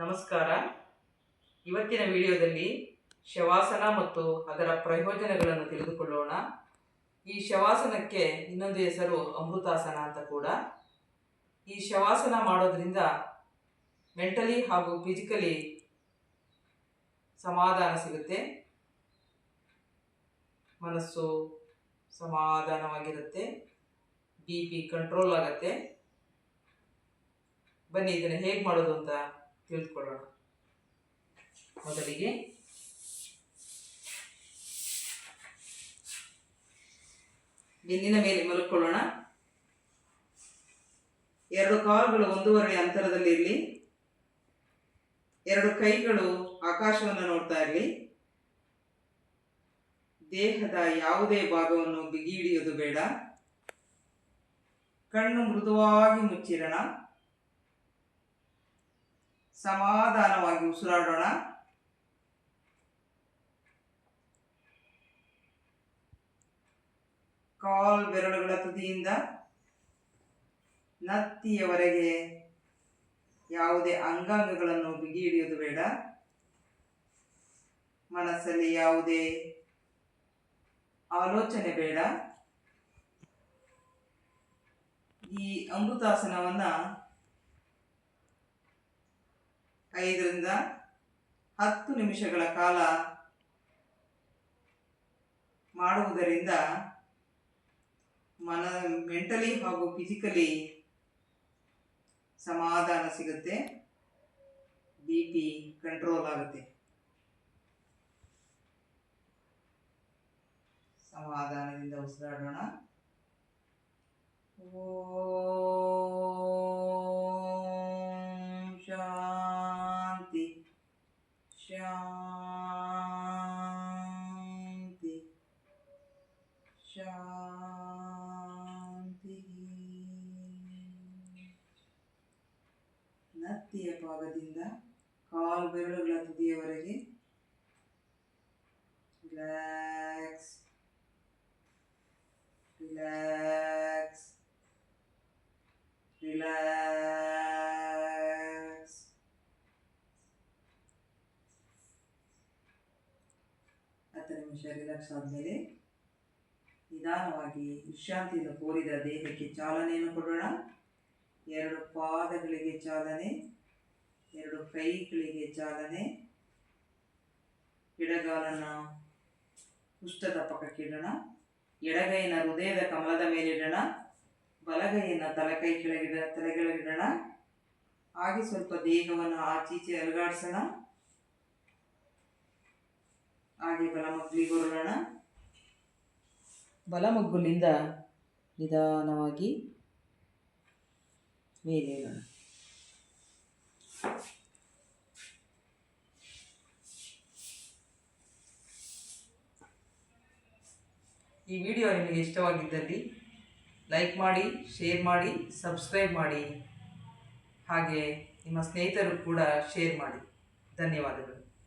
ನಮಸ್ಕಾರ. ಇವತ್ತಿನ ವಿಡಿಯೋದಲ್ಲಿ ಶವಾಸನ ಮತ್ತು ಅದರ ಪ್ರಯೋಜನಗಳನ್ನು ತಿಳಿದುಕೊಳ್ಳೋಣ. ಈ ಶವಾಸನಕ್ಕೆ ಇನ್ನೊಂದು ಹೆಸರು ಅಮೃತಾಸನ ಅಂತ ಕೂಡ. ಈ ಶವಾಸನ ಮಾಡೋದ್ರಿಂದ ಮೆಂಟಲಿ ಹಾಗೂ ಫಿಸಿಕಲಿ ಸಮಾಧಾನ ಸಿಗುತ್ತೆ, ಮನಸ್ಸು ಸಮಾಧಾನವಾಗಿರುತ್ತೆ, BP ಕಂಟ್ರೋಲ್ ಆಗುತ್ತೆ. ಬನ್ನಿ ಇದನ್ನು ಹೇಗೆ ಮಾಡೋದು ಅಂತ ತಿಳಿದುಕೊಳ್ಳೋಣ. ಮೊದಲಿಗೆ ಬೆನ್ನಿನ ಮೇಲೆ ಮಲ್ಕೊಳ್ಳೋಣ. 2 ಕಾಲುಗಳು 1.5 ಅಂತರದಲ್ಲಿ ಇರಲಿ. 2 ಕೈಗಳು ಆಕಾಶವನ್ನು ನೋಡ್ತಾ ಇರಲಿ. ದೇಹದ ಯಾವುದೇ ಭಾಗವನ್ನು ಬಿಗಿ ಹಿಡಿಯೋದು ಬೇಡ. ಕಣ್ಣು ಮೃದುವಾಗಿ ಮುಚ್ಚಿರೋಣ. ಸಮಾಧಾನವಾಗಿ ಉಸಿರಾಡೋಣ. ಕಾಲ್ ಬೆರಳುಗಳ ತುದಿಯಿಂದ ನತ್ತಿಯವರೆಗೆ ಯಾವುದೇ ಅಂಗಾಂಗಗಳನ್ನು ಬಿಗಿ ಹಿಡಿಯೋದು ಬೇಡ. ಮನಸ್ಸಲ್ಲಿ ಯಾವುದೇ ಆಲೋಚನೆ ಬೇಡ. ಈ ಅಮೃತಾಸನವನ್ನು 5 ರಿಂದ 10 ನಿಮಿಷಗಳ ಕಾಲ ಮಾಡುವುದರಿಂದ ಮೆಂಟಲಿ ಹಾಗೂ ಫಿಸಿಕಲಿ ಸಮಾಧಾನ ಸಿಗುತ್ತೆ, BP ಕಂಟ್ರೋಲ್ ಆಗುತ್ತೆ. ಸಮಾಧಾನದಿಂದ ಉಸಿರಾಡೋಣ. ಶಾಂತಿ ಶಾಂತಿ ಶಾಂತಿ. ನತ್ತಿಯ ಭಾಗದಿಂದ ಕಾಲು ಬೆರಳುಗಳ ತುದಿಯವರೆಗೆ ರಿಲ್ಯಾಕ್ಸ್ ರಿಲ್ಯಾಕ್ಸ್ ರಿಲ್ಯಾಕ್ಸ್. ನಿಮಿಷ ರಿಲ್ಯಾಕ್ಸ್ ಆದಮೇಲೆ ನಿಧಾನವಾಗಿ ವಿಶ್ರಾಂತಿಯಿಂದ ಕೋರಿದ ದೇಹಕ್ಕೆ ಚಾಲನೆಯನ್ನು ಕೊಡೋಣ. 2 ಪಾದಗಳಿಗೆ ಚಾಲನೆ, 2 ಕೈಗಳಿಗೆ ಚಾಲನೆ. ಎಡಗಾಲನ್ನು ಪೃಷ್ಠದ ಪಕ್ಕಕ್ಕಿಡೋಣ. ಎಡಗೈನ ಹೃದಯದ ಕಮಲದ ಮೇಲಿಡೋಣ. ಬಲಗೈಯನ್ನು ತಲೆಕೆಳಗಿಡೋಣ. ಹಾಗೆ ಸ್ವಲ್ಪ ದೇಹವನ್ನು ಆಚೀಚೆ ಅಲುಗಾಡಿಸೋಣ. ಹಾಗೆ ಬಲಮಗ್ಲಿಗೊರಳೋಣ. ಬಲಮಗ್ಗುಲಿಂದ ನಿಧಾನವಾಗಿ ಮೇಲೇರೋಣ. ಈ ವಿಡಿಯೋ ನಿಮಗೆ ಇಷ್ಟವಾಗಿದ್ದಲ್ಲಿ ಲೈಕ್ ಮಾಡಿ, ಶೇರ್ ಮಾಡಿ, ಸಬ್ಸ್ಕ್ರೈಬ್ ಮಾಡಿ. ಹಾಗೆ ನಿಮ್ಮ ಸ್ನೇಹಿತರು ಕೂಡ ಶೇರ್ ಮಾಡಿ. ಧನ್ಯವಾದಗಳು.